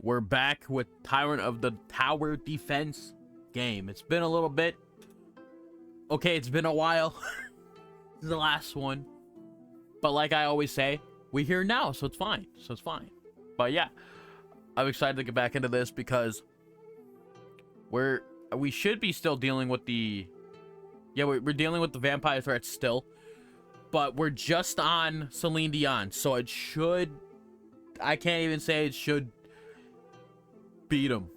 We're back with Tyrant of the Tower Defense game. It's been a little bit. Okay, it's been a while. This is the last one. But like I always say, we're here now, so it's fine. But yeah, I'm excited to get back into this because we should be still dealing with the... Yeah, we're dealing with the vampire threats still. But we're just on Celine Dion, so it should... I can't even say it should beat him.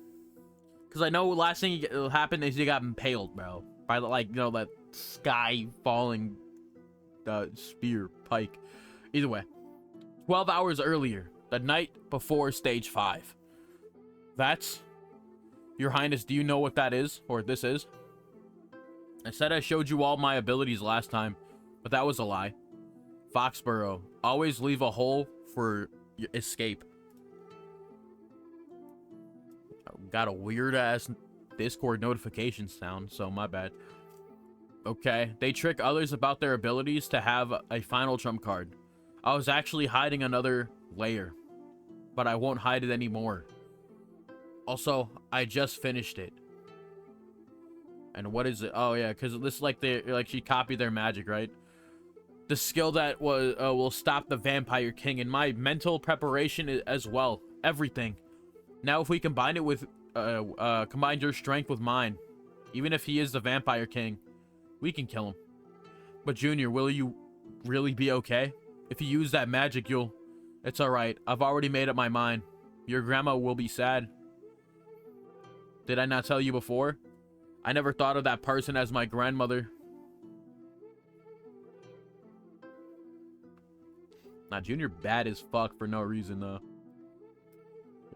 Because I know last thing happened is he got impaled, bro. By, like, you know, that sky falling spear, pike. Either way. 12 hours earlier, the night before stage 5. That's... Your Highness, do you know what that is? Or this is? I said I showed you all my abilities last time, but that was a lie. Foxborough. Always leave a hole for your escape. Got a weird-ass Discord notification sound, so my bad. Okay. They trick others about their abilities to have a final trump card. I was actually hiding another layer, but I won't hide it anymore. Also, I just finished it. And what is it? Oh yeah, because this she copied their magic, right? The skill that will stop the Vampire King, and my mental preparation as well. Everything. Now, if we combine it with combine your strength with mine, even if he is the Vampire King, we can kill him. But Junior, will you really be okay? If you use that magic, you'll... It's alright. I've already made up my mind. Your grandma will be sad. Did I not tell you before? I never thought of that person as my grandmother. Nah, Junior bad as fuck for no reason, though.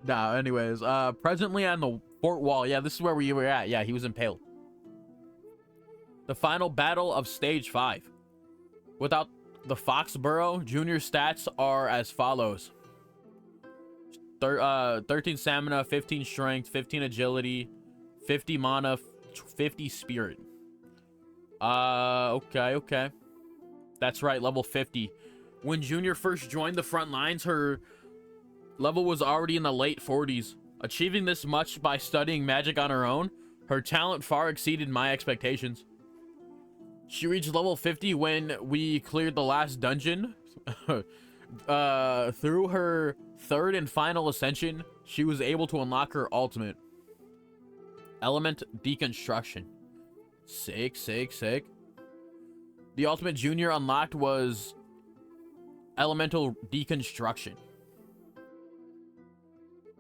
Nah, anyways. Presently on the fort wall. Yeah, this is where we were at. Yeah, he was impaled. The final battle of stage 5. Without the Foxborough, Junior stats are as follows. 13 stamina, 15 strength, 15 agility, 50 mana, 50 spirit. Okay. That's right, level 50. When Junior first joined the front lines, her level was already in the late 40s. Achieving this much by studying magic on her own, her talent far exceeded my expectations. She reached level 50 when we cleared the last dungeon. Through her third and final ascension, she was able to unlock her ultimate. Element Deconstruction. Sick. The ultimate Junior unlocked was Elemental Deconstruction.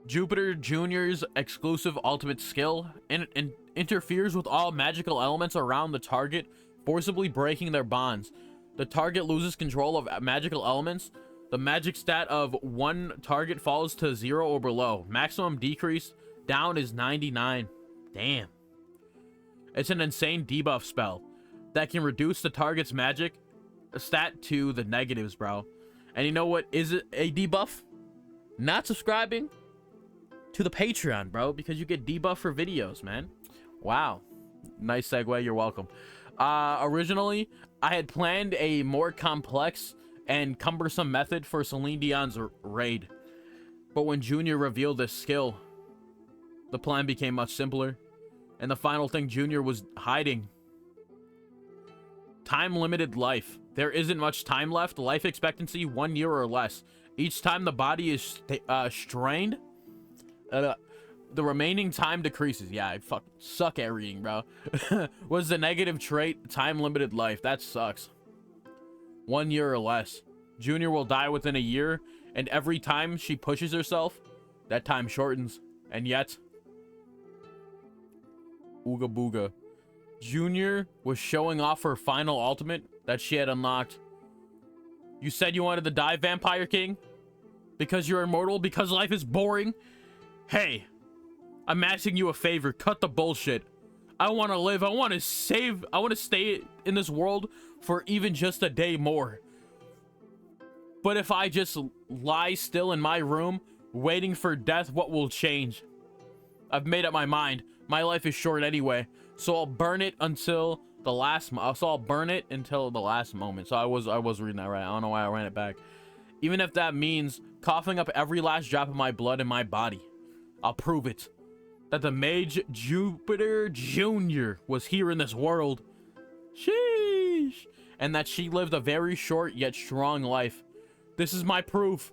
Jupiter Junior's exclusive ultimate skill interferes with all magical elements around the target, forcibly breaking their bonds. The target loses control of magical elements. The magic stat of one target falls to 0 or below. Maximum decrease down is 99. Damn. It's an insane debuff spell that can reduce the target's magic stat to the negatives, bro. And you know what is it a debuff? Not subscribing to the Patreon, bro, because you get debuff for videos, man. Wow. Nice segue. You're welcome. Originally, I had planned a more complex and cumbersome method for Celine Dion's raid. But when Junior revealed this skill, the plan became much simpler. And the final thing Junior was hiding. Time-limited life. There isn't much time left. Life expectancy 1 year or less. Each time the body is strained, the remaining time decreases. Yeah, I fucking suck at reading, bro. Was the negative trait time-limited life. That sucks. 1 year or less. Junior will die within a year, and every time she pushes herself, that time shortens. And yet... Ooga booga. Junior was showing off her final ultimate that she had unlocked. You said you wanted to die, Vampire King? Because you're immortal? Because life is boring? Hey, I'm asking you a favor. Cut the bullshit. I want to live. I want to stay in this world for even just a day more. But if I just lie still in my room, waiting for death, what will change? I've made up my mind. My life is short anyway, so I'll burn it until the last. I'll burn it until the last moment. So I was reading that right. I don't know why I ran it back. Even if that means coughing up every last drop of my blood in my body. I'll prove it. That the mage Jupiter Jr. was here in this world. Sheesh. And that she lived a very short yet strong life. This is my proof.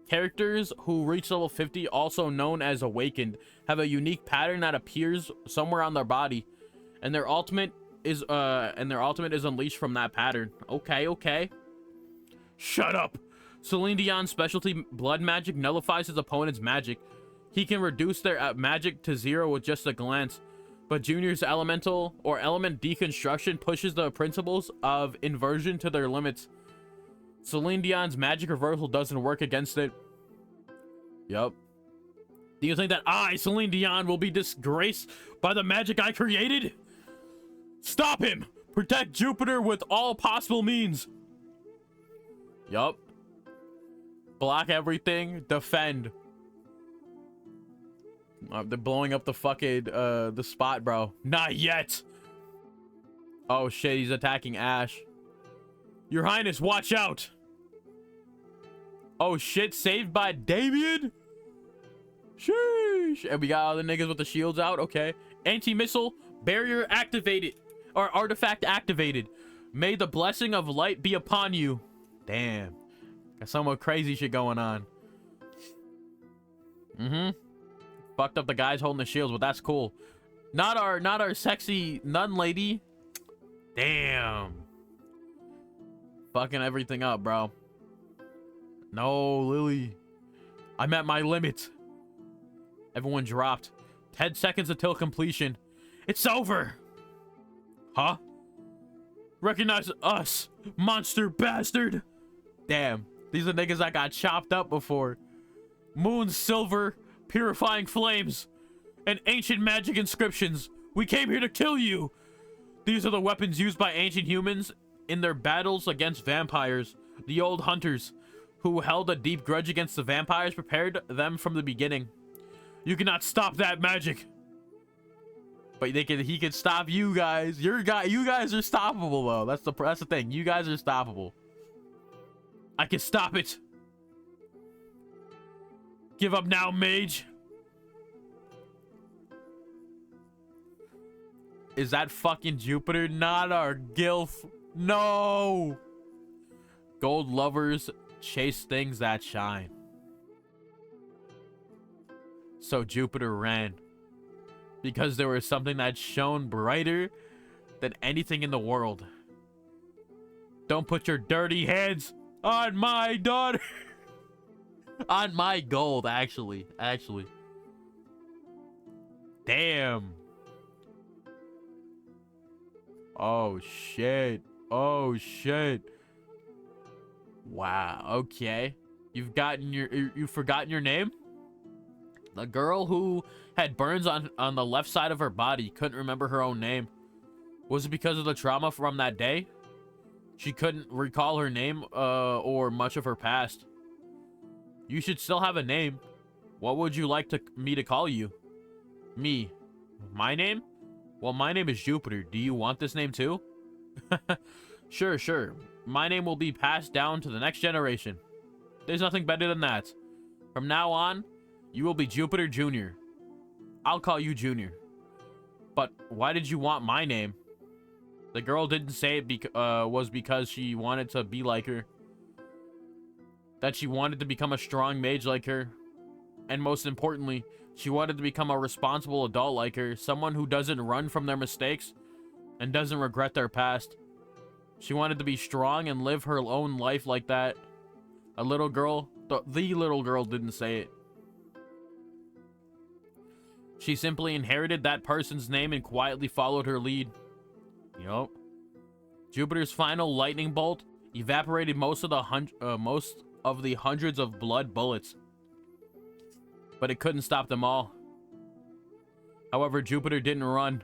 Characters who reach level 50, also known as awakened, have a unique pattern that appears somewhere on their body, and their ultimate is unleashed from that pattern. Okay. Shut up. Celine Dion's specialty blood magic nullifies his opponent's magic. He can reduce their magic to 0 with just a glance, but Junior's elemental or element deconstruction pushes the principles of inversion to their limits. Celine Dion's magic reversal doesn't work against it. Yup. Do you think that I, Celine Dion, will be disgraced by the magic I created? Stop him! Protect Jupiter with all possible means. Yup. Block everything. Defend. They're blowing up the fucking, the spot, bro. Not yet. Oh, shit. He's attacking Ash. Your Highness, watch out. Oh, shit. Saved by Damien? Sheesh. And we got all the niggas with the shields out. Okay. Anti-missile barrier activated. Or artifact activated. May the blessing of light be upon you. Damn. Got some more crazy shit going on. Fucked up the guys holding the shields, but that's cool. Not our sexy nun lady. Damn. Fucking everything up, bro. No, Lily. I'm at my limit. Everyone dropped. 10 seconds until completion. It's over. Huh? Recognize us, monster bastard. Damn. These are niggas that got chopped up before. Moon silver, purifying flames, and ancient magic inscriptions. We came here to kill you. These are the weapons used by ancient humans in their battles against vampires. The old hunters, who held a deep grudge against the vampires, prepared them from the beginning. You cannot stop that magic. But he can stop you guys. You guys are stoppable though. That's the thing. You guys are stoppable. I can stop it. Give up now, mage. Is that fucking Jupiter? Not our gilf. No. Gold lovers chase things that shine. So Jupiter ran. Because there was something that shone brighter than anything in the world. Don't put your dirty hands on my daughter. On my gold, actually. Damn. Oh, shit. Wow, okay. You've forgotten your name? The girl who had burns on the left side of her body couldn't remember her own name. Was it because of the trauma from that day? She couldn't recall her name or much of her past. You should still have a name. What would you like me to call you? Me. My name? Well, my name is Jupiter. Do you want this name too? Sure. My name will be passed down to the next generation. There's nothing better than that. From now on, you will be Jupiter Jr. I'll call you Junior. But why did you want my name? The girl didn't say it was because she wanted to be like her. That she wanted to become a strong mage like her. And most importantly, she wanted to become a responsible adult like her. Someone who doesn't run from their mistakes and doesn't regret their past. She wanted to be strong and live her own life like that. A little girl, the little girl didn't say it. She simply inherited that person's name and quietly followed her lead. Yup. Jupiter's final lightning bolt evaporated most of the hundreds of blood bullets. But it couldn't stop them all. However, Jupiter didn't run,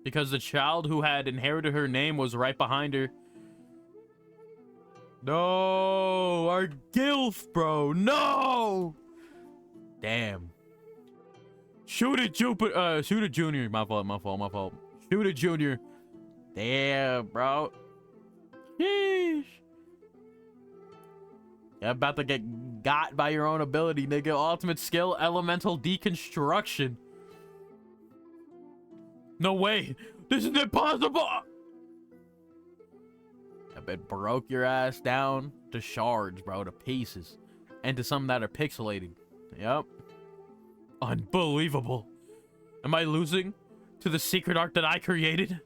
because the child who had inherited her name was right behind her. No, our gilf, bro. No. Damn. Shoot it, Jupiter. Shoot it, Junior. My fault. Shoot it, Junior. Damn, bro. Sheesh. You're about to get got by your own ability, nigga. Ultimate skill, elemental deconstruction. No way. This is impossible. It broke your ass down to shards, bro, to pieces, and to some that are pixelated. Yep. Unbelievable. Am I losing to the secret art that I created?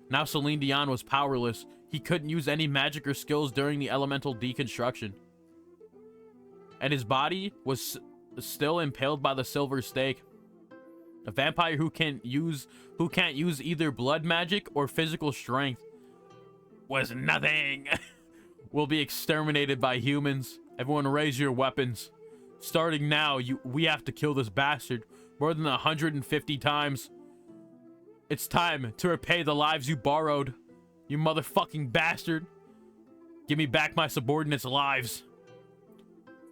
Now Celine Dion was powerless. He couldn't use any magic or skills during the elemental deconstruction. And his body was still impaled by the silver stake. A vampire who can't use either blood magic or physical strength was nothing. Will be exterminated by humans. Everyone raise your weapons. Starting now, we have to kill this bastard more than 150 times. It's time to repay the lives you borrowed, you motherfucking bastard. Give me back my subordinates' lives.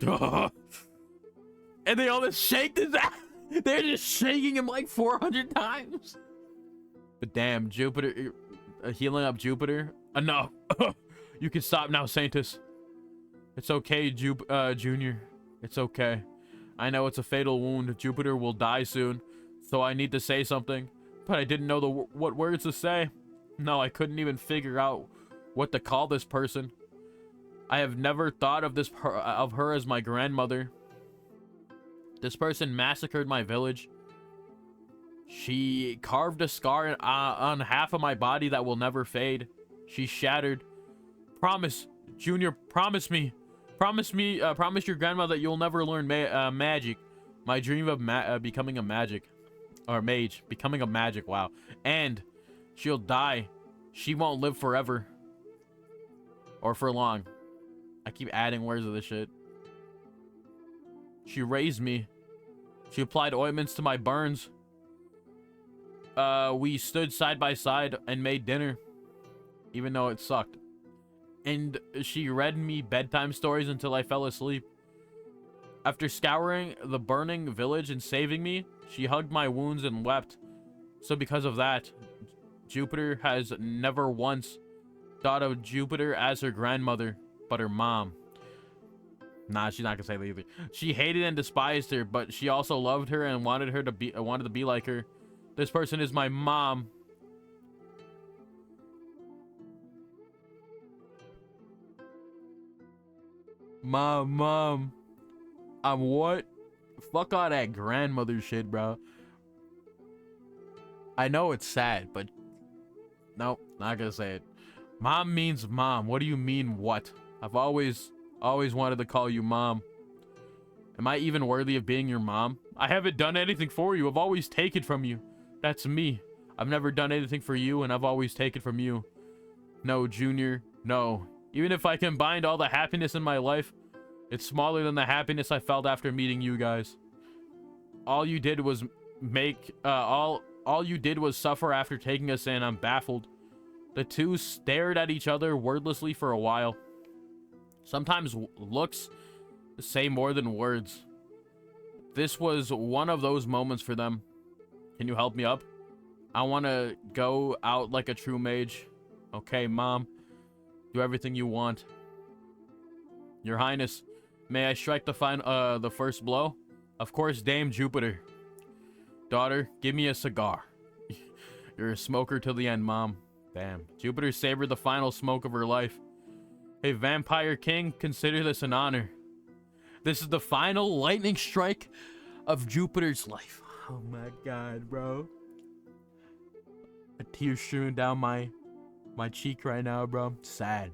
And they all just shake his ass. They're just shaking him like 400 times. But damn, Jupiter, healing up Jupiter. Enough. You can stop now, Saintus. It's okay, Junior. It's okay. I know it's a fatal wound. Jupiter will die soon, so I need to say something. But I didn't know what words to say. No, I couldn't even figure out what to call this person. I have never thought of her as my grandmother. This person massacred my village. She carved a scar on half of my body that will never fade. She shattered. Promise, Junior, promise me. Promise your grandma that you'll never learn magic. My dream of becoming a mage. Wow. And she'll die. She won't live forever. Or for long. I keep adding words of this shit. She raised me. She applied ointments to my burns. We stood side by side and made dinner. Even though it sucked. And she read me bedtime stories until I fell asleep. After scouring the burning village and saving me, she hugged my wounds and wept. So because of that, Jupiter has never once thought of Jupiter as her grandmother, but her mom. Nah, she's not gonna say that either. She hated and despised her, but she also loved her and wanted to be like her. This person is my mom. Mom. I'm what? Fuck all that grandmother shit, bro. I know it's sad, but nope, not gonna say it. Mom means mom. What do you mean what? I've always wanted to call you mom. Am I even worthy of being your mom? I haven't done anything for you. I've always taken from you. That's me. I've never done anything for you, and I've always taken from you. No, Junior, no. Even if I combined all the happiness in my life, it's smaller than the happiness I felt after meeting you guys. All you did was all you did was suffer after taking us in. I'm baffled. The two stared at each other wordlessly for a while. Sometimes looks say more than words. This was one of those moments for them. Can you help me up? I want to go out like a true mage. Okay, Mom. Do everything you want. Your Highness, may I strike the first blow? Of course, Dame Jupiter. Daughter, give me a cigar. You're a smoker till the end, Mom. Damn. Jupiter savored the final smoke of her life. Hey, Vampire King, consider this an honor. This is the final lightning strike of Jupiter's life. Oh my god, bro. A tear streaming down my cheek right now, bro. Sad.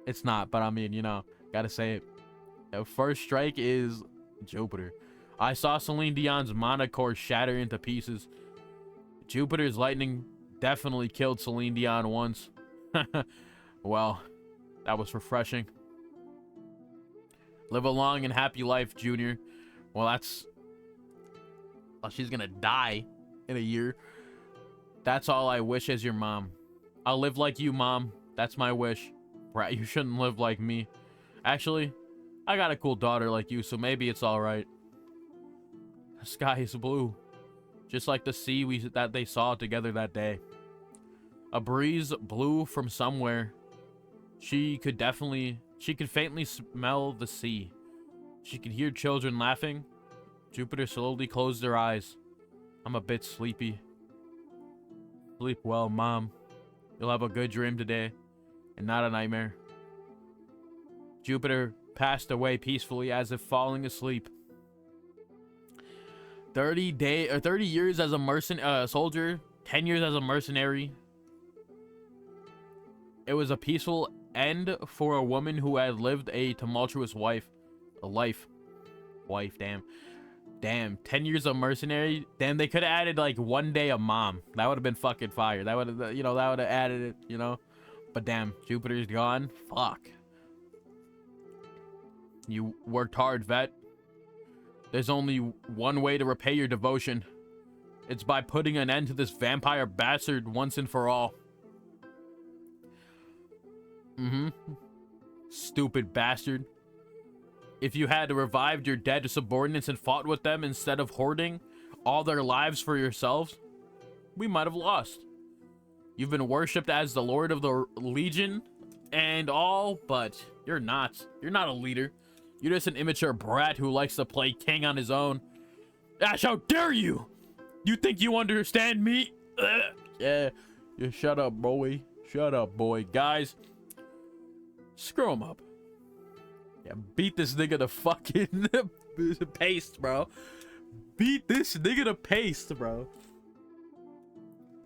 It's not, but I mean, you know, gotta say it. The first strike is Jupiter. I saw Celine Dion's mana core shatter into pieces. Jupiter's lightning definitely killed Celine Dion once. Well, that was refreshing. Live a long and happy life, Junior. Well, that's... Well, she's gonna die in a year. That's all I wish as your mom. I'll live like you, Mom. That's my wish. Right, you shouldn't live like me. Actually, I got a cool daughter like you, so maybe it's alright. The sky is blue. Just like the sea that they saw together that day. A breeze blew from somewhere. She could definitely She can faintly smell the sea. She can hear children laughing. Jupiter slowly closed her eyes. I'm a bit sleepy. Sleep well, Mom. You'll have a good dream today, and not a nightmare. Jupiter passed away peacefully as if falling asleep. 30 years as a soldier, 10 years as a mercenary. It was a peaceful end for a woman who had lived a tumultuous life. Damn, 10 years of mercenary. Damn, they could have added like 1 day of mom. That would have been fucking fire. That would have, you know, that would have added it, you know. But damn, Jupiter's gone. Fuck. You worked hard, vet. There's only one way to repay your devotion. It's by putting an end to this vampire bastard once and for all. Stupid bastard. If you had revived your dead subordinates and fought with them instead of hoarding all their lives for yourselves, we might have lost. You've been worshipped as the Lord of the Legion and all, but you're not. You're not a leader. You're just an immature brat who likes to play king on his own. Ash, how dare you! You think you understand me? Yeah, shut up, boy. Shut up, boy. Guys, screw him up. Yeah, beat this nigga to fucking paste, bro. Beat this nigga to paste, bro.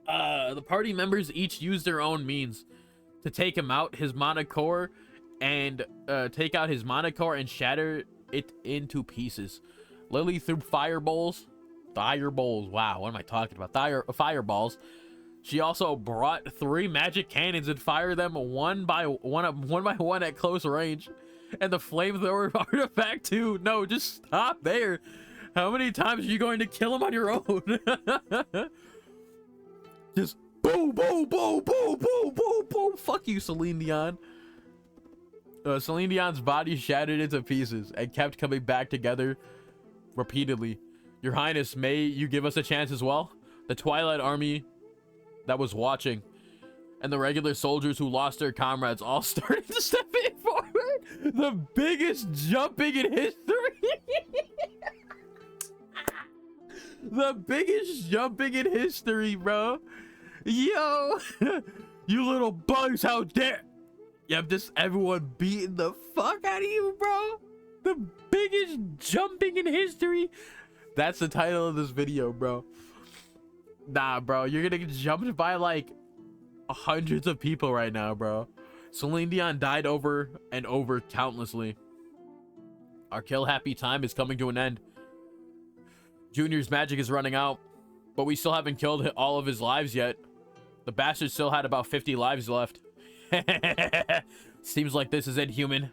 The party members each used their own means to take him out, his mana core, and take out his mana core and shatter it into pieces. Lily threw fireballs. Wow, what am I talking about? Fireballs. She also brought 3 magic cannons and fired them one by one at close range. And the flamethrower artifact too. No, just stop there. How many times are you going to kill him on your own? Just boom, boom, boom, boom, boom, boom, boom. Fuck you, Celine Dion. Celine Dion's body shattered into pieces and kept coming back together repeatedly. Your Highness, may you give us a chance as well? The Twilight Army that was watching and the regular soldiers who lost their comrades all started to step in forward. The biggest jumping in history. The biggest jumping in history, bro. Yo, you little bugs, how dare. Yep, just everyone beating the fuck out of you, bro. The biggest jumping in history. That's the title of this video, bro. Nah, bro, you're gonna get jumped by like hundreds of people right now, bro. Celine Dion died over and over countlessly. Our kill happy time is coming to an end. Junior's magic is running out, but we still haven't killed all of his lives yet. The bastard still had about 50 lives left. Seems like this is inhuman.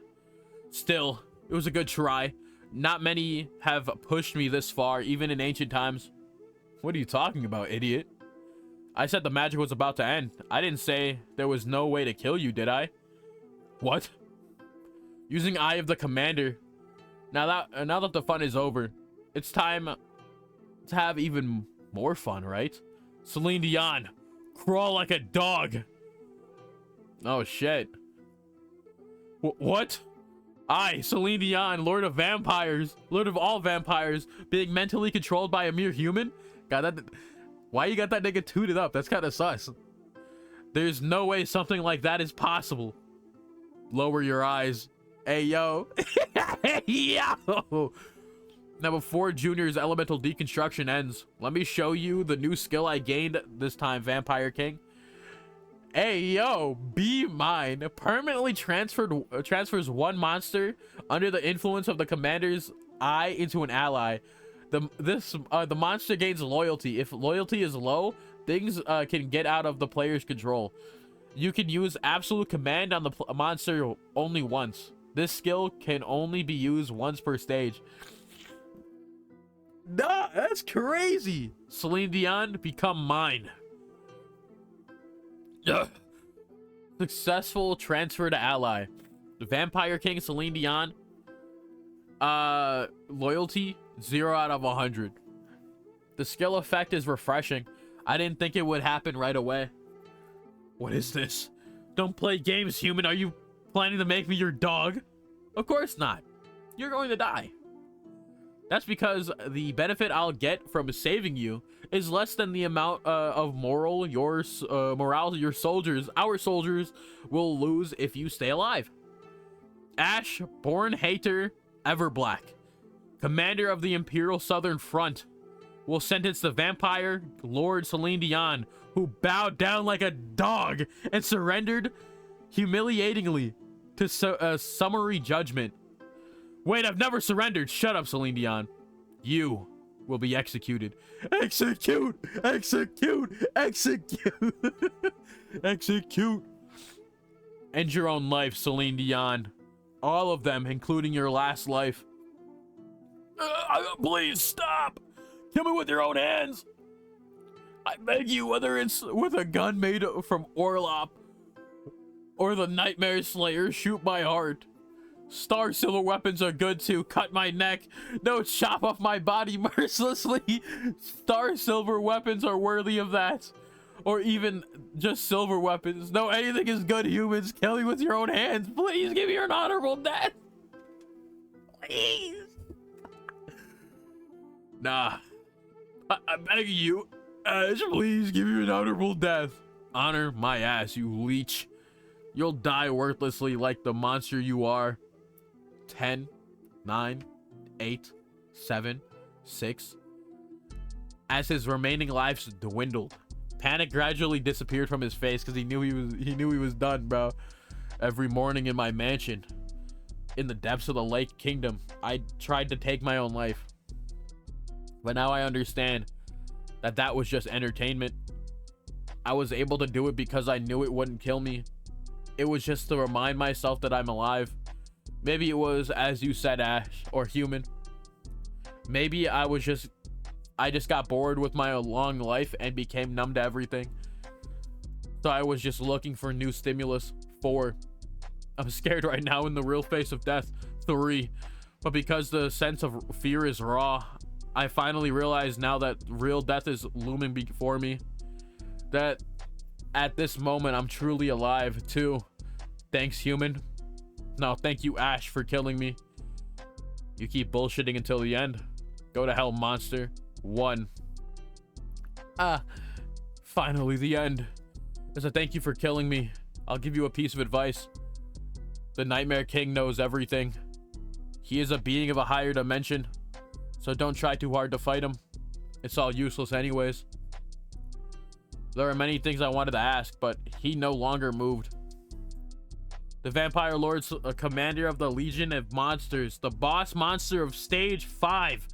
Still, it was a good try. Not many have pushed me this far, even in ancient times. What are you talking about, idiot? I said the magic was about to end. I didn't say there was no way to kill you, did I? What? Using Eye of the Commander. Now that the fun is over, it's time to have even more fun, right? Celine Dion, crawl like a dog. Oh shit. What? I, Celine Dion, Lord of Vampires, Lord of all vampires, being mentally controlled by a mere human? God, that... Why you got that nigga tooted up? That's kind of sus. There's no way something like that is possible. Lower your eyes. Hey, yo. Hey, yo. Now, before Junior's elemental deconstruction ends, let me show you the new skill I gained this time, Vampire King. Hey, yo. Be mine. Permanently transfers one monster under the influence of the commander's eye into an ally. The monster gains loyalty. If loyalty is low, things can get out of the player's control. You can use absolute command on the monster only once. This skill can only be used once per stage. Nah, that's crazy. Celine Dion, become mine. Ugh. Successful transfer to ally. The Vampire King Celine Dion. Loyalty 0 out of 100. The skill effect is refreshing. I didn't think it would happen right away. What is this? Don't play games, human. Are you Planning to make me your dog? Of course not. You're going to die. That's because the benefit I'll get from saving you is less than the amount of morale your soldiers, our soldiers, will lose if you stay alive. Ash, born hater, ever black, commander of the Imperial Southern Front, will sentence the vampire Lord Celine Dion, who bowed down like a dog and surrendered humiliatingly to summary judgment. Wait, I've never surrendered. Shut up, Celine Dion. You will be executed. Execute! Execute! Execute! Execute! End your own life, Celine Dion. All of them, including your last life. Please stop! Kill me with your own hands! I beg you, whether it's with a gun made from Orlop or the Nightmare Slayer, shoot my heart. Star Silver weapons are good too. Cut my neck. No, chop off my body mercilessly. Star Silver weapons are worthy of that. Or even just silver weapons. No, anything is good, humans. Kill me with your own hands. Please give me an honorable death. Please. Nah. I beg you. Ash, please give me an honorable death. Honor my ass, you leech. You'll die worthlessly like the monster you are. 10, 9, 8, 7, 6. As his remaining lives dwindled, panic gradually disappeared from his face because he knew he was done, bro. Every morning in my mansion, in the depths of the Lake Kingdom, I tried to take my own life. But now I understand that that was just entertainment. I was able to do it because I knew it wouldn't kill me. It was just to remind myself that I'm alive. Maybe it was, as you said, Ash, or human. Maybe I just got bored with my long life and became numb to everything. So I was just looking for new stimulus. 4. I'm scared right now in the real face of death. 3. But because the sense of fear is raw, I finally realize now that real death is looming before me. That at this moment I'm truly alive too. Thanks, human. No, thank you, Ash, for killing me. You keep bullshitting until the end. Go to hell, monster. 1. Finally, the end. As a thank you for killing me, I'll give you a piece of advice. The Nightmare King knows everything. He is a being of a higher dimension, so don't try too hard to fight him. It's all useless anyways. There are many things I wanted to ask, but he no longer moved. The Vampire Lord's a commander of the Legion of Monsters, the boss monster of stage 5.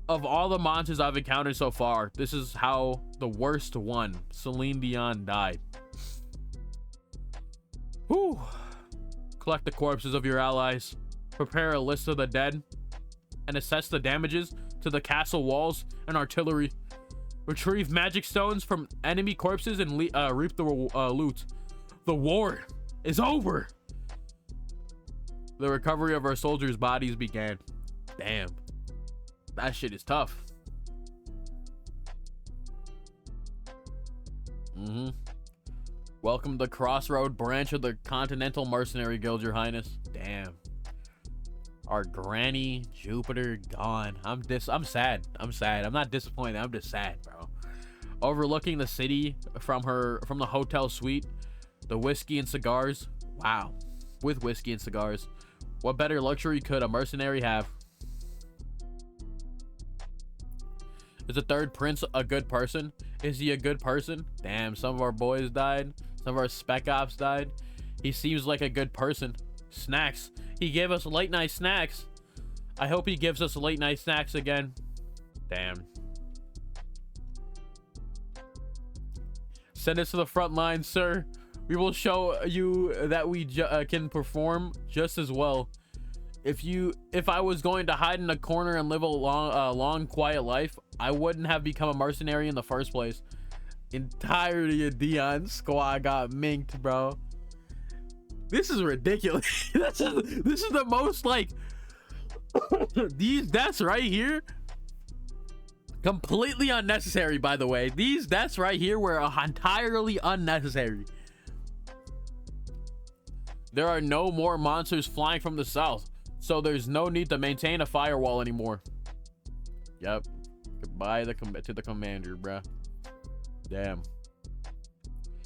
Of all the monsters I've encountered so far, this is how the worst one, Celine Dion, died. Whew. Collect the corpses of your allies, prepare a list of the dead, and assess the damages to the castle walls and artillery. Retrieve magic stones from enemy corpses and reap the loot. The war is over. The recovery of our soldiers' bodies began. Damn. That shit is tough. Welcome to the Crossroad branch of the Continental Mercenary Guild, Your Highness. Damn. Our granny Jupiter gone. I'm sad. I'm sad. I'm not disappointed. I'm just sad, bro. Overlooking the city from the hotel suite, the whiskey and cigars. Wow. With whiskey and cigars. What better luxury could a mercenary have? Is the third prince a good person? Is he a good person? Damn, some of our boys died. Some of our spec ops died. He seems like a good person. Snacks. He gave us late night snacks. I hope he gives us late night snacks again. Damn. Send us to the front line, sir. We will show you that we can perform just as well. If I was going to hide in a corner and live a long, quiet life, I wouldn't have become a mercenary in the first place. Entirety of Dion's squad got minked, bro. This is ridiculous. this is the most, like, these deaths right here, completely unnecessary, by the way. These deaths right here were entirely unnecessary. There are no more monsters flying from the south, so there's no need to maintain a firewall anymore. Yep. Goodbye to the commander, bruh. Damn.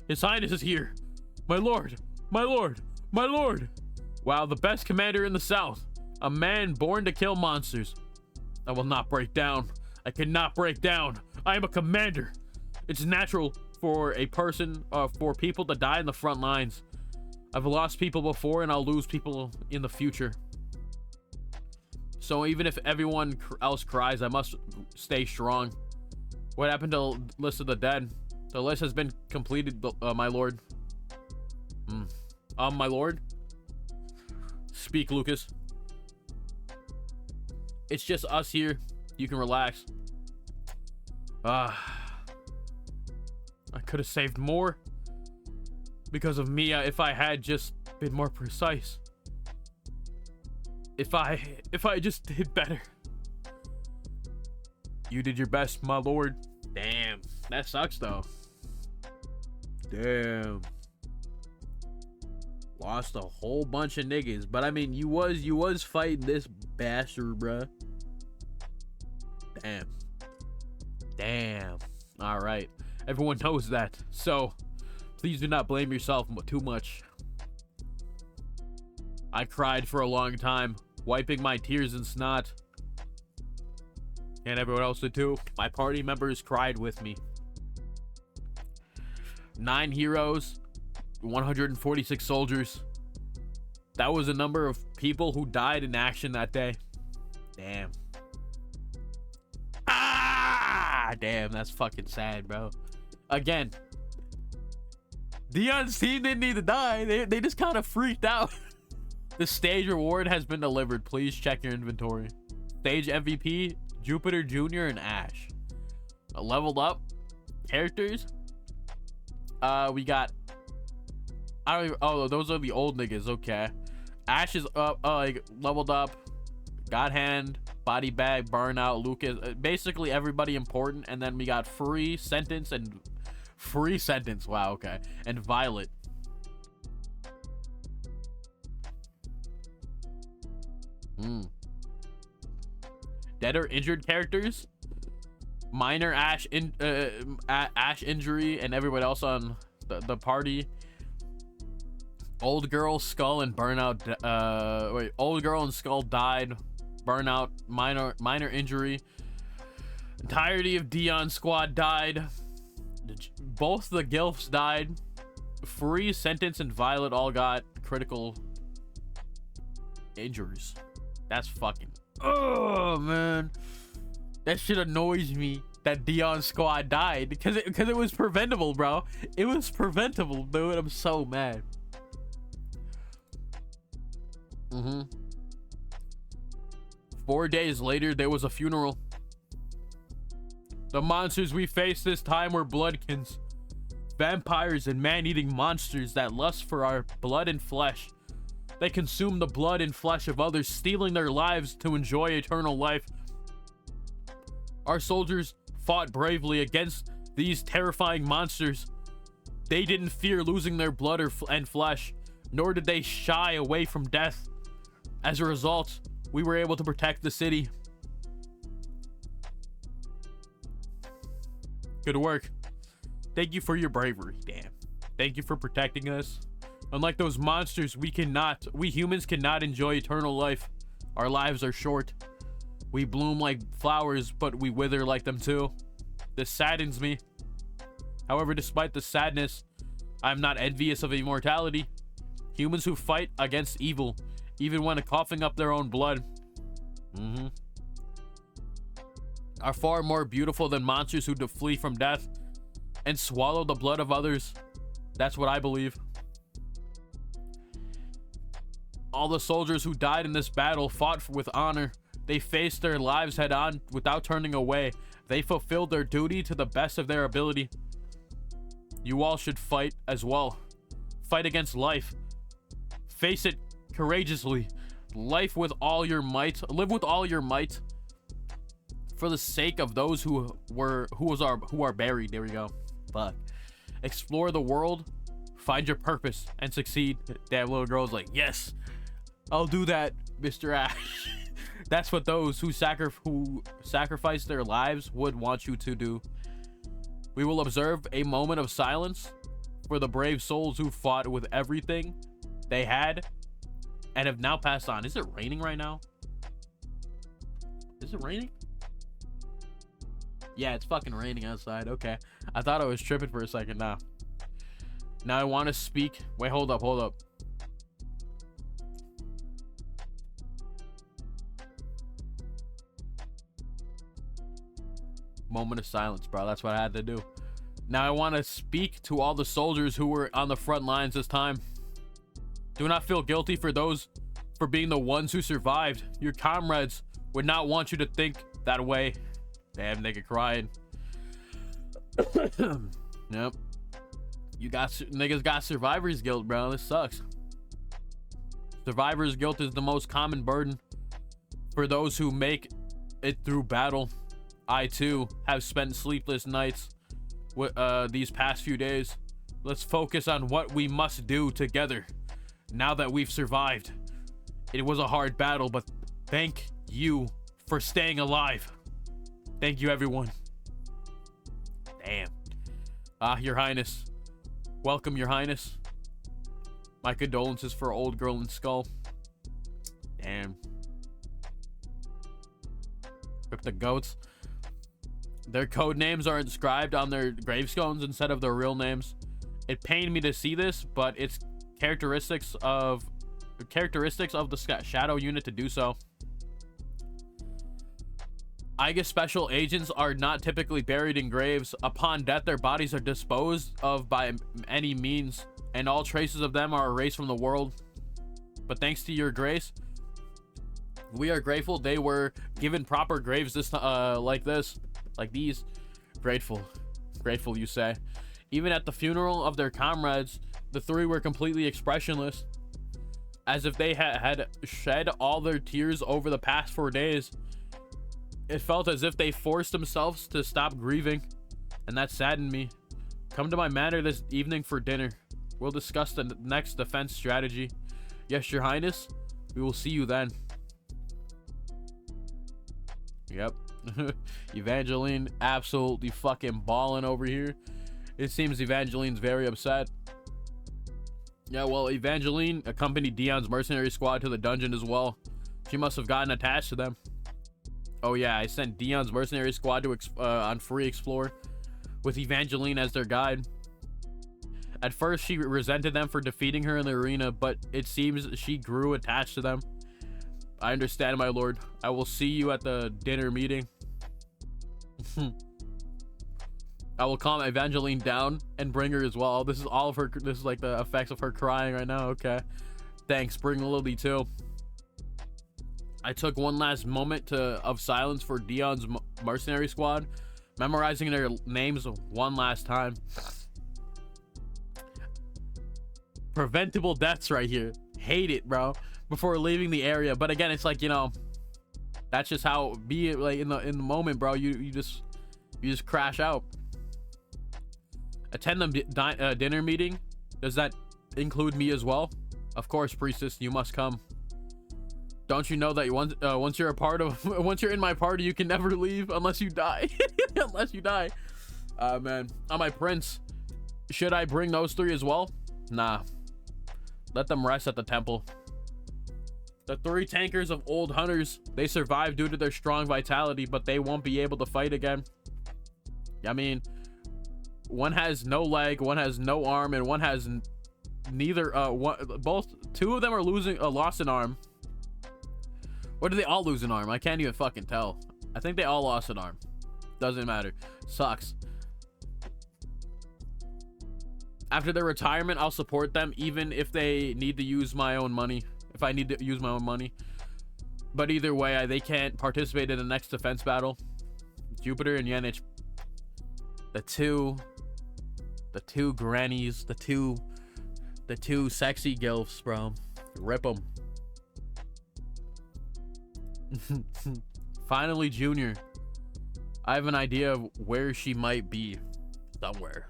His Highness is here. My lord, my lord, my lord. Wow, the best commander in the south. A man born to kill monsters. I will not break down. I cannot break down. I am a commander. It's natural for a person, for people to die in the front lines. I've lost people before, and I'll lose people in the future. So even if everyone else cries, I must stay strong. What happened to the list of the dead? The list has been completed, my lord. My lord? Speak, Lucas. It's just us here. You can relax. I could have saved more because of me if I had just been more precise. If I just did better. You did your best, my lord. Damn, that sucks though. Damn. Lost a whole bunch of niggas, but I mean, you was fighting this bastard, bruh. Damn. All right, everyone knows that, so please do not blame yourself too much. I cried for a long time, wiping my tears and snot, and everyone else did too. My party members cried with me. 9 heroes, 146 soldiers. That was the number of people who died in action that day. Damn. Damn, that's fucking sad, bro. Again, Dion's team didn't need to die. They just kind of freaked out. The stage reward has been delivered. Please check your inventory. Stage MVP, Jupiter Jr. and Ash. Leveled up characters. We got, I don't even, oh, those are the old niggas. Okay. Ash is up, like leveled up. God Hand, Body Bag, Burnout, Lucas, basically everybody important. And then we got Free Sentence. Wow, okay. And Violet. Dead or injured characters. Minor Ash injury and everybody else on the party. Old Girl, Skull, and Burnout. Old Girl and Skull died. Burnout, minor injury. Entirety of Dion squad died. Both the Gilfs died. Free, Sentence, and Violet all got critical injuries. That's fucking, oh man, that shit annoys me that Dion squad died because it was preventable, bro. It was preventable, dude. I'm so mad. 4 days later, there was a funeral. The monsters we faced this time were bloodkins, vampires and man-eating monsters that lust for our blood and flesh. They consume the blood and flesh of others, stealing their lives to enjoy eternal life. Our soldiers fought bravely against these terrifying monsters. They didn't fear losing their blood and flesh, nor did they shy away from death. As a result, we were able to protect the city. Good work. Thank you for your bravery. Damn. Thank you for protecting us. Unlike those monsters, we humans cannot enjoy eternal life. Our lives are short. We bloom like flowers, but we wither like them too. This saddens me. However, despite the sadness, I'm not envious of immortality. Humans who fight against evil, even when coughing up their own blood, are far more beautiful than monsters who flee from death and swallow the blood of others. That's what I believe. All the soldiers who died in this battle fought with honor. They faced their lives head on without turning away. They fulfilled their duty to the best of their ability. You all should fight as well. Fight against life. Face it courageously. Live with all your might. For the sake of those who are buried. There we go. Fuck. Explore the world. find your purpose and succeed. That little girl's like, yes, I'll do that, Mr. Ash. That's what those who sacrifice their lives would want you to do. We will observe a moment of silence for the brave souls who fought with everything they had and have now passed on. Is it raining right now? Is it raining? Yeah, it's fucking raining outside. Okay. I thought I was tripping for a second. Now I want to speak. Wait, hold up. Moment of silence, bro. That's what I had to do. Now I want to speak to all the soldiers who were on the front lines this time. Do not feel guilty for being the ones who survived. Your comrades would not want you to think that way. Damn, nigga crying. Yep. Niggas got survivor's guilt, bro. This sucks. Survivor's guilt is the most common burden for those who make it through battle. I too have spent sleepless nights with these past few days. Let's focus on what we must do together now that we've survived. It was a hard battle, but thank you for staying alive. Thank you, everyone. Damn. Your Highness. Welcome, Your Highness. My condolences for old girl in skull. Damn. Rip the goats. Their code names are inscribed on their gravestones instead of their real names. It pained me to see this, but it's characteristics of the shadow unit to do so. I guess special agents are not typically buried in graves. Upon death, their bodies are disposed of by any means, and all traces of them are erased from the world. But thanks to your grace, we are grateful they were given proper graves like these. Grateful, you say. Even at the funeral of their comrades, the three were completely expressionless, as if they had shed all their tears over the past 4 days. It felt as if they forced themselves to stop grieving, and that saddened me. Come to my manor this evening for dinner. We'll discuss the next defense strategy. Yes, Your Highness. We will see you then. Yep. Evangeline absolutely fucking balling over here. It seems Evangeline's very upset. Yeah, well, Evangeline accompanied Dion's mercenary squad to the dungeon as well. She must have gotten attached to them. Oh yeah, I sent Dion's mercenary squad to on free explore with Evangeline as their guide. At first, she resented them for defeating her in the arena, but it seems she grew attached to them. I understand, my lord. I will see you at the dinner meeting. I will calm Evangeline down and bring her as well. This is all of her. This is like the effects of her crying right now. Okay. Thanks. Bring Lily too. I took one last moment of silence for Dion's mercenary squad, memorizing their names one last time. Preventable deaths right here. Hate it, bro. Before leaving the area, but again, it's like, you know, that's just how be it. Like in the moment, bro. You just crash out. Attend the dinner meeting. Does that include me as well? Of course, priestess. You must come. Don't you know that once you're once you're in my party, you can never leave unless you die. Unless you die. Man. Oh, my prince. Should I bring those three as well? Nah. Let them rest at the temple. The three tankers of old hunters, they survived due to their strong vitality, but they won't be able to fight again. I mean, one has no leg, one has no arm, and one has neither. Two of them are lost an arm. Or did they all lose an arm? I can't even fucking tell. I think they all lost an arm. Doesn't matter. Sucks. After their retirement, I'll support them, even if they need to use my own money. If I need to use my own money. But either way, they can't participate in the next defense battle. Jupiter and Yenich. The two grannies. The two sexy gilfs, bro. Rip them. Finally, Junior. I have an idea of where she might be.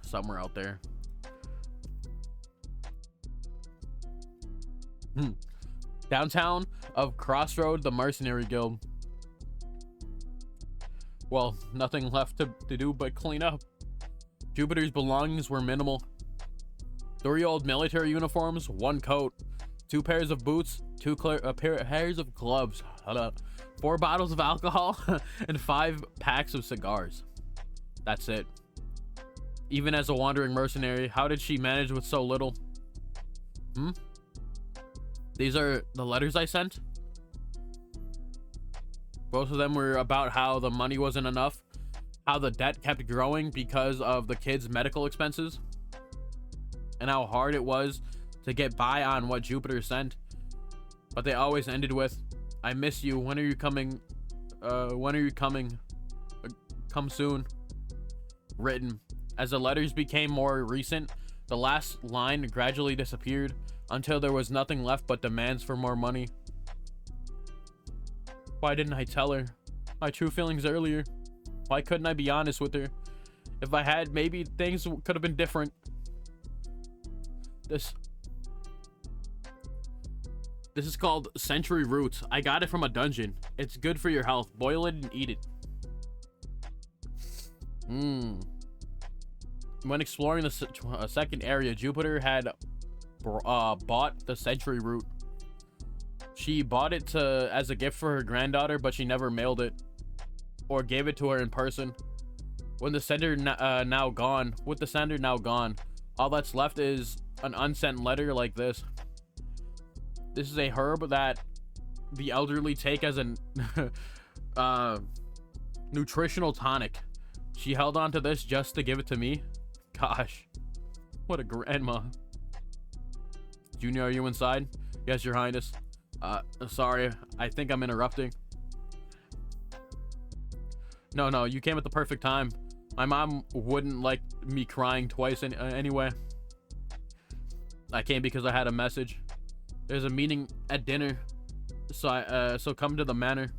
Somewhere out there. Downtown of Crossroad, the Mercenary Guild. Well, nothing left to do but clean up. Jupiter's belongings were minimal. 3 old military uniforms, 1 coat, 2 pairs of boots, 2 pairs of gloves, 4 bottles of alcohol, and 5 packs of cigars. That's it. Even as a wandering mercenary, how did she manage with so little? These are the letters I sent. Both of them were about how the money wasn't enough, how the debt kept growing because of the kids' medical expenses, and how hard it was to get by on what Jupiter sent. But they always ended with, "I miss you. When are you coming? When are you coming? Come soon." Written. As the letters became more recent, the last line gradually disappeared until there was nothing left but demands for more money. Why didn't I tell her my true feelings earlier? Why couldn't I be honest with her? If I had, maybe things could have been different. This is called Century Roots. I got it from a dungeon. It's good for your health. Boil it and eat it. When exploring the second area, Jupiter had bought the Century Root. She bought it as a gift for her granddaughter, but she never mailed it or gave it to her in person. With the sender now gone, all that's left is an unsent letter like this. This is a herb that the elderly take as a nutritional tonic. She held on to this just to give it to me. Gosh, what a grandma. Junior, are you inside? Yes, Your Highness. Sorry, I think I'm interrupting. No, you came at the perfect time. My mom wouldn't like me crying twice anyway. I came because I had a message. There's a meeting at dinner, so come to the manor.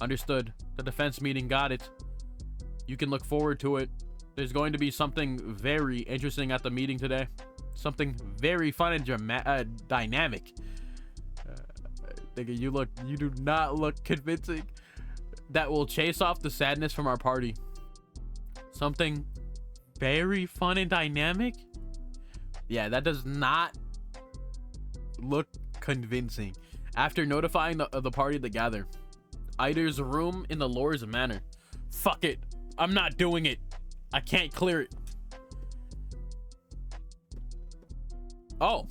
Understood. The defense meeting, got it. You can look forward to it. There's going to be something very interesting at the meeting today. Something very fun and dynamic. You do not look convincing. That will chase off the sadness from our party. Something very fun and dynamic? Yeah, that does not look convincing. After notifying the party to gather, Eider's room in the Lord's manor. Fuck it. I'm not doing it. I can't clear it. Oh.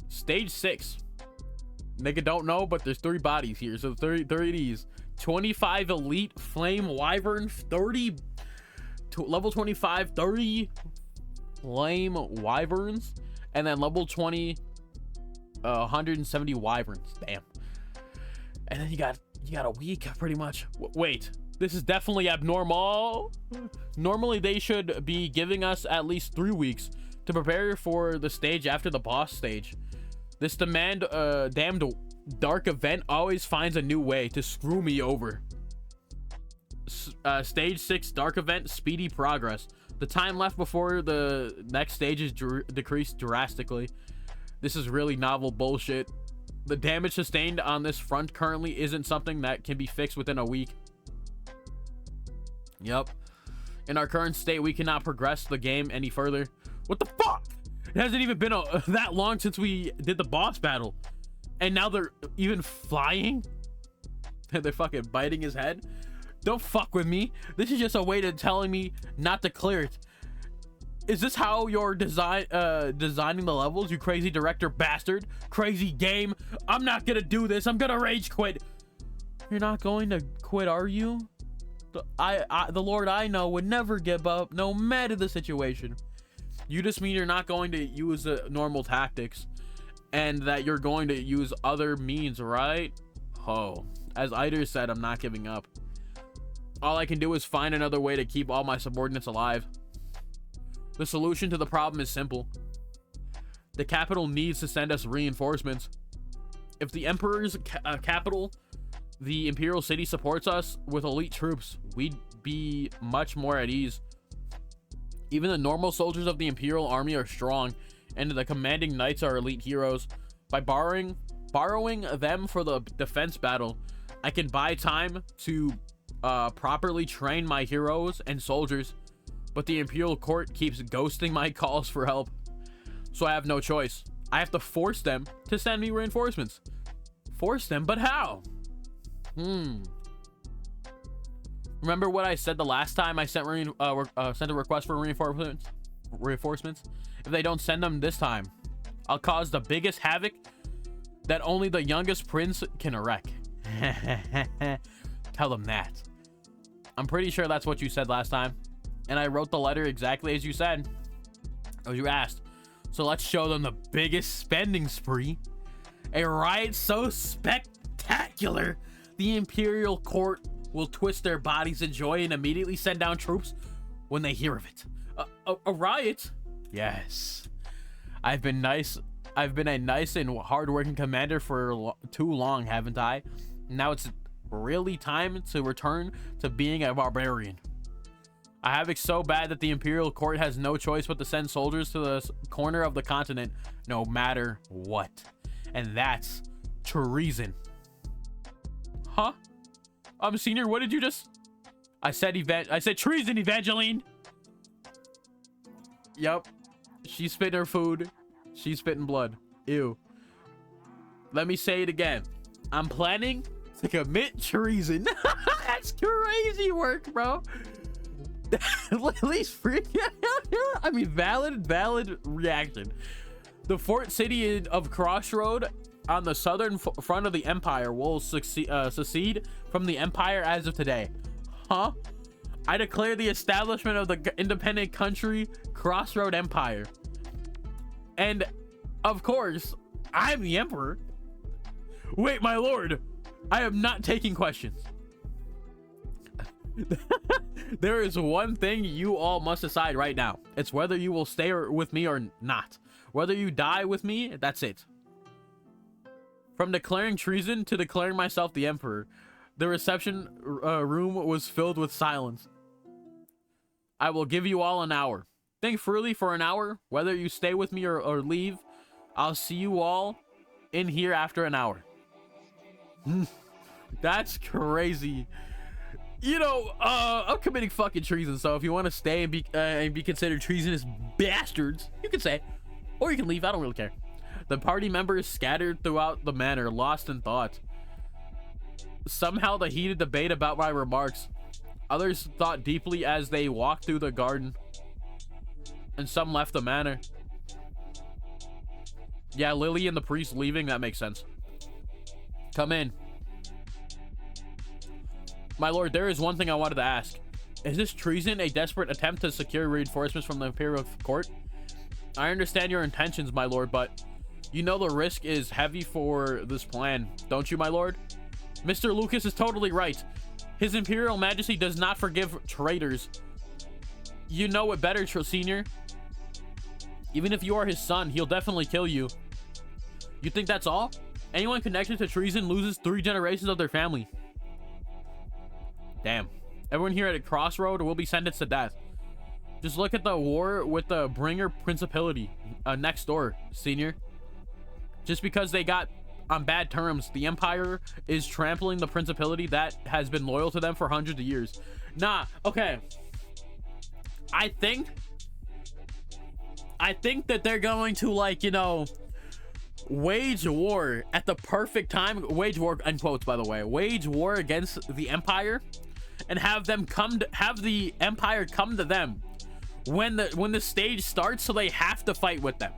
Stage 6. Nigga don't know, but there's 3 bodies here. So 30 these. 25 elite flame wyvern, 30 level 25, 30 flame wyverns, and then level 20 170 wyverns. Damn. And then you got a week pretty much. Wait, this is definitely abnormal. Normally they should be giving us at least 3 weeks to prepare for the stage after the boss stage. This damned dark event always finds a new way to screw me over. Stage 6 dark event, speedy progress. The time left before the next stage is decreased drastically. This is really novel bullshit. The damage sustained on this front currently isn't something that can be fixed within a week. Yep. In our current state, we cannot progress the game any further. What the fuck? It hasn't even been that long since we did the boss battle. And now they're even flying? They're fucking biting his head? Don't fuck with me. This is just a way to telling me not to clear it. Is this how you're designing the levels, you crazy director bastard? Crazy game. I'm not gonna do this. I'm gonna rage quit. You're not going to quit, are you? The Lord I know would never give up, no matter the situation. You just mean you're not going to use normal tactics, and that you're going to use other means, right? Oh, as Eider said, I'm not giving up. All I can do is find another way to keep all my subordinates alive. The solution to the problem is simple. The capital needs to send us reinforcements. If the Emperor's capital, the Imperial City, supports us with elite troops, we'd be much more at ease. Even the normal soldiers of the Imperial Army are strong, and the commanding knights are elite heroes. By borrowing them for the defense battle, I can buy time to properly train my heroes and soldiers, but the Imperial Court keeps ghosting my calls for help, so I have no choice. I have to force them to send me reinforcements. Force them, but how? Remember what I said the last time I sent sent a request for reinforcements? If they don't send them this time, I'll cause the biggest havoc that only the youngest prince can wreak. Tell them that. I'm pretty sure that's what you said last time, and I wrote the letter exactly as you said, as you asked. So let's show them the biggest spending spree. A riot so spectacular, the Imperial Court will twist their bodies in joy and immediately send down troops when they hear of it. A riot? Yes. I've been a nice and hardworking commander for too long, haven't I? Now it's really time to return to being a barbarian. I have it so bad that the Imperial Court has no choice but to send soldiers to the corner of the continent, no matter what. And that's treason. Huh? Senior, what did you just... I said treason, Evangeline! Yup. She spit her food. She's spitting blood. Ew. Let me say it again. I'm planning to commit treason. That's crazy work, bro. At least free. I mean, valid reaction. The fort city of Crossroad on the southern front of the empire will secede from the empire as of today. Huh? I declare the establishment of the independent country Crossroad Empire. And of course, I'm the emperor. Wait, my lord, I am not taking questions. There is one thing you all must decide right now. It's whether you will stay with me or not. Whether you die with me, that's it. From declaring treason to declaring myself the emperor, the reception room was filled with silence. I will give you all an hour. Think freely for an hour, whether you stay with me or leave. I'll see you all in here after an hour. That's crazy. You know, I'm committing fucking treason, so if you want to stay and be considered treasonous bastards, you can stay. Or you can leave, I don't really care. The party members scattered throughout the manor, lost in thought. Somehow the heated debate about my remarks. Others thought deeply as they walked through the garden. And some left the manor. Yeah, Lily and the priest leaving, that makes sense. Come in. My lord, there is one thing I wanted to ask. Is this treason a desperate attempt to secure reinforcements from the Imperial Court? I understand your intentions, my lord, but you know the risk is heavy for this plan, don't you, my lord? Mr. Lucas is totally right. His Imperial Majesty does not forgive traitors. You know it better, senior. Even if you are his son, he'll definitely kill you. You think that's all? Anyone connected to treason loses 3 generations of their family. Damn. Everyone here at a crossroad will be sentenced to death. Just look at the war with the Bringer Principality next door, senior. Just because they got on bad terms, the Empire is trampling the Principality that has been loyal to them for hundreds of years. Nah, okay. I think that they're going to, like, you know, wage war at the perfect time. Wage war, end quotes, by the way. Wage war against the Empire. And have the Empire come to them when the stage starts, so they have to fight with them.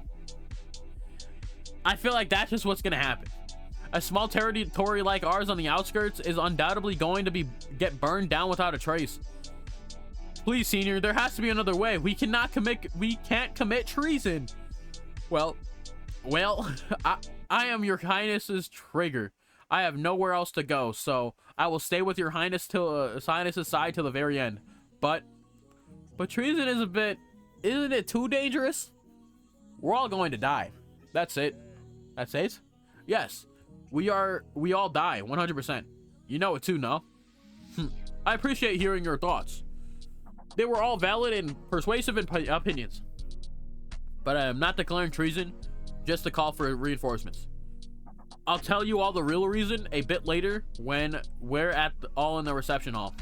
I feel like that's just what's gonna happen. A small territory like ours on the outskirts is undoubtedly going to get burned down without a trace. Please, senior, there has to be another way. We can't commit treason. Well, I am your highness's trigger. I have nowhere else to go, so I will stay with your highness till highness's side till the very end. But treason is a bit, isn't it too dangerous? We're all going to die. That's it. That's it? Yes. We all die, 100%. You know it too, no? I appreciate hearing your thoughts. They were all valid and persuasive opinions. But I am not declaring treason just to call for reinforcements. I'll tell you all the real reason a bit later when we're at all in the reception hall.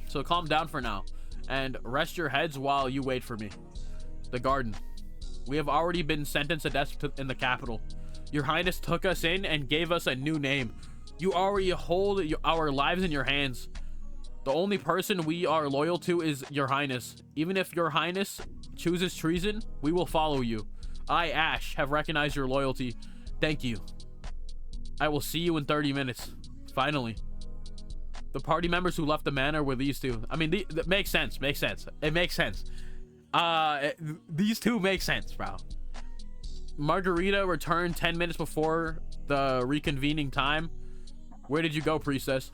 So calm down for now and rest your heads while you wait for me. The garden. We have already been sentenced to death in the capital. Your Highness took us in and gave us a new name. You already hold our lives in your hands. The only person we are loyal to is Your Highness. Even if Your Highness chooses treason, we will follow you. I, Ash, have recognized your loyalty. Thank you. I will see you in 30 minutes. Finally. The party members who left the manor were these two. I mean, that makes sense. Makes sense. It makes sense. These two make sense, bro. Margarita returned 10 minutes before the reconvening time. Where did you go, priestess?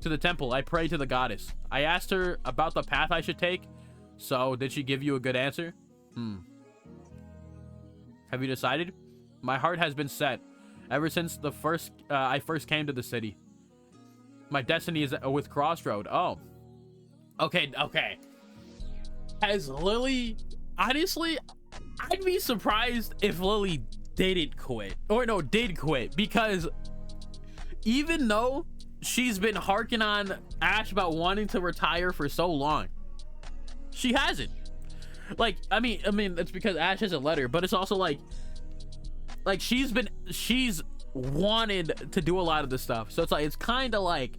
To the temple. I prayed to the goddess. I asked her about the path I should take. So, did she give you a good answer? Have you decided? My heart has been set ever since I first came to the city. My destiny is with Crossroad. Oh. Okay. Has Lily... Honestly, I'd be surprised if Lily didn't quit. Or no, did quit. Because even though she's been harking on Ash about wanting to retire for so long, she hasn't. Like, I mean, it's because Ash hasn't let her, but it's also like she's wanted to do a lot of this stuff. So it's like, it's kind of like,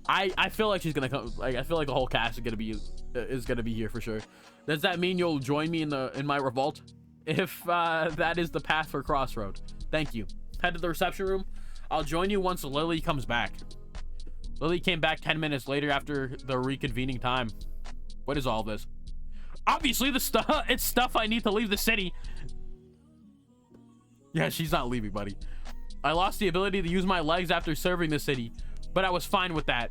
I feel like she's gonna come. Like, I feel like the whole cast is gonna be here for sure. Does that mean you'll join me in my revolt? If that is the path for Crossroad. Thank you. Head to the reception room. I'll join you once Lily comes back. Lily came back 10 minutes later after the reconvening time. What is all this? Obviously, it's stuff I need to leave the city. Yeah, she's not leaving, buddy. I lost the ability to use my legs after serving the city, but I was fine with that.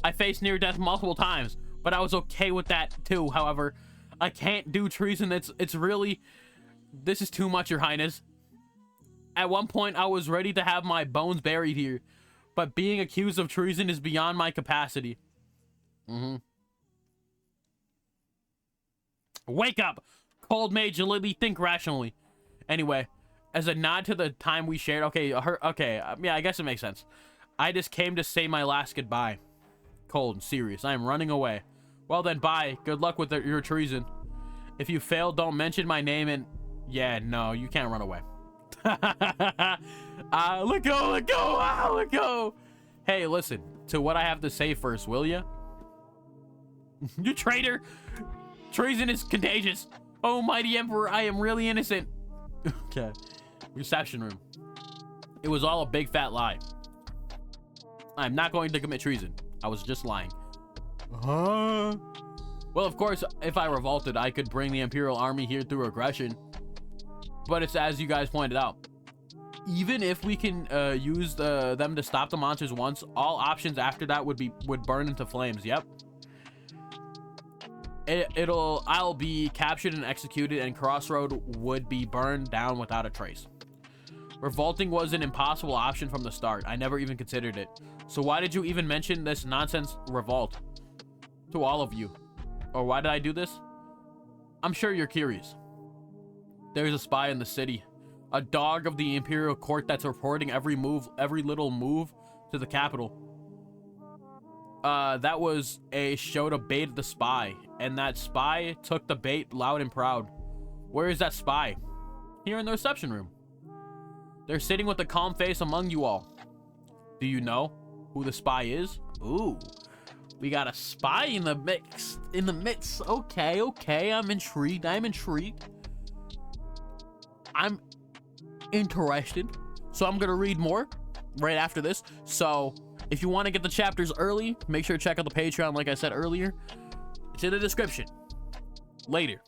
I faced near death multiple times, but I was okay with that too. However, I can't do treason. It's really, this is too much, Your Highness. At one point, I was ready to have my bones buried here, but being accused of treason is beyond my capacity. Wake up, cold mage Lily. Think rationally. Anyway, as a nod to the time we shared. Yeah, I guess it makes sense. I just came to say my last goodbye. Cold and serious. I am running away. Well then, bye. Good luck with your treason. If you fail, don't mention my name and... Yeah, no, you can't run away. Let go. Hey, listen to what I have to say first, will ya? You traitor! Treason is contagious. Oh, mighty emperor, I am really innocent. Okay. Reception room. It was all a big fat lie. I'm not going to commit treason. I was just lying. Well, of course, if I revolted, I could bring the Imperial Army here through aggression. But it's as you guys pointed out. Even if we can use them to stop the monsters once, all options after that would burn into flames. Yep. I'll be captured and executed, and Crossroad would be burned down without a trace. Revolting was an impossible option from the start. I never even considered it. So why did you even mention this nonsense revolt to all of you? Or why did I do this? I'm sure you're curious. There's a spy in the city, a dog of the Imperial Court that's reporting every little move to the capital. That was a show to bait the spy, and that spy took the bait loud and proud. Where is that spy? Here in the reception room. They're sitting with a calm face among you all. Do you know who the spy is? Ooh, we got a spy in the mix. Okay. I'm intrigued. I'm interested. So I'm gonna read more right after this. So if you want to get the chapters early, make sure to check out the Patreon like I said earlier. It's in the description. Later.